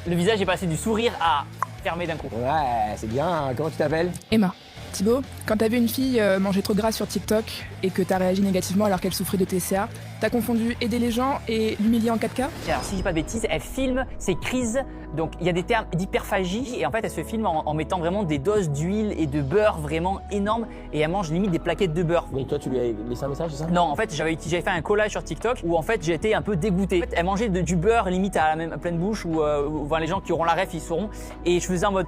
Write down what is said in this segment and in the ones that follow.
Le visage est passé du sourire à fermé d'un coup. Ouais, c'est bien. Comment tu t'appelles? Emma. Thibaut, quand t'as vu une fille manger trop gras sur TikTok et que t'as réagi négativement alors qu'elle souffrait de TCA, t'as confondu aider les gens et l'humilier en 4K? Alors si je dis pas de bêtises, elle filme ses crises, donc il y a des termes d'hyperphagie et en fait elle se filme en mettant vraiment des doses d'huile et de beurre vraiment énormes et elle mange limite des plaquettes de beurre. Mais toi, tu lui as laissé un message, c'est ça? Non, en fait j'avais fait un collage sur TikTok où en fait j'ai été un peu dégoûté. En fait, elle mangeait du beurre limite à pleine bouche ou enfin, les gens qui auront la ref ils sauront et je faisais en mode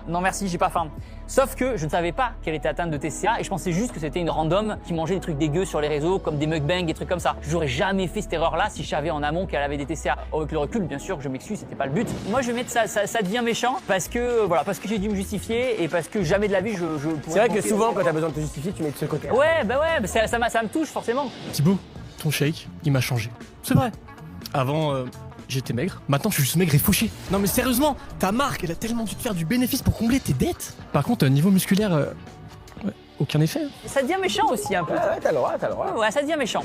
non merci j'ai pas faim. Sauf que je ne savais pas qu'elle était atteinte de TCA et je pensais juste que c'était une random qui mangeait des trucs dégueux sur les réseaux comme des mukbangs, des trucs comme ça. J'aurais jamais fait cette erreur-là si je savais en amont qu'elle avait des TCA. Avec le recul, bien sûr, je m'excuse, c'était pas le but. Moi, je vais mettre ça devient méchant parce que voilà, parce que j'ai dû me justifier et parce que jamais de la vie je C'est vrai que souvent, quand t'as besoin de te justifier, tu mets de ce côté. Ouais, ça me touche forcément. Thibaut, ton shake, il m'a changé. C'est vrai. Avant, j'étais maigre. Maintenant, je suis juste maigre et fauché. Non mais sérieusement, ta marque, elle a tellement dû te faire du bénéfice pour combler tes dettes. Par contre, niveau musculaire, ouais, aucun effet. Ça devient méchant aussi un peu. Ouais, t'as le droit, t'as le droit. Ouais, ça devient méchant.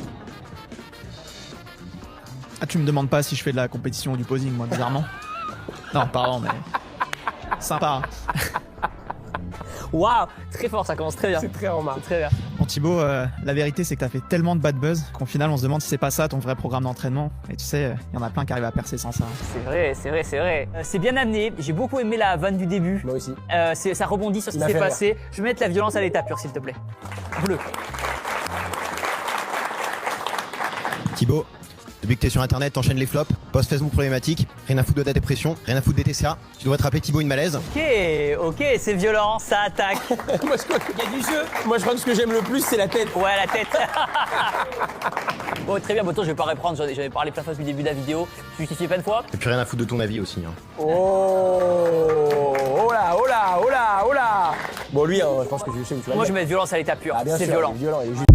Ah, tu me demandes pas si je fais de la compétition ou du posing, moi, bizarrement. Non, pardon, mais. Sympa. Waouh, très fort, ça commence très bien. C'est très remarquable. Très bien. Bon, Thibaut, la vérité, c'est que t'as fait tellement de bad buzz qu'au final, on se demande si c'est pas ça ton vrai programme d'entraînement. Et tu sais, il y en a plein qui arrivent à percer sans ça. C'est vrai. C'est bien amené. J'ai beaucoup aimé la vanne du début. Moi aussi. Ça rebondit sur ce Il qui m'a s'est fait passé. Je vais mettre la violence à l'état pur, s'il te plaît. Bleu. Thibaut, depuis que t'es sur internet, t'enchaînes les flops, post Facebook problématique, rien à foutre de ta dépression, rien à foutre des TCA. Tu devrais te rappeler Thibaut une malaise. Ok, c'est violent, ça attaque. Moi, il y a du jeu. Moi, je crois que ce que j'aime le plus, c'est la tête. Ouais, la tête. Bon, très bien, je vais pas reprendre, j'en ai parlé plein de fois depuis le début de la vidéo. Je justifié plein de fois. Et puis rien à foutre de ton avis aussi. Hein. Oh là. Bon, lui, je pense que je sais où tu vas. Moi, je vais mettre violence à l'état pur. Ah, bien C'est sûr, violent. il est violent. Il est juste.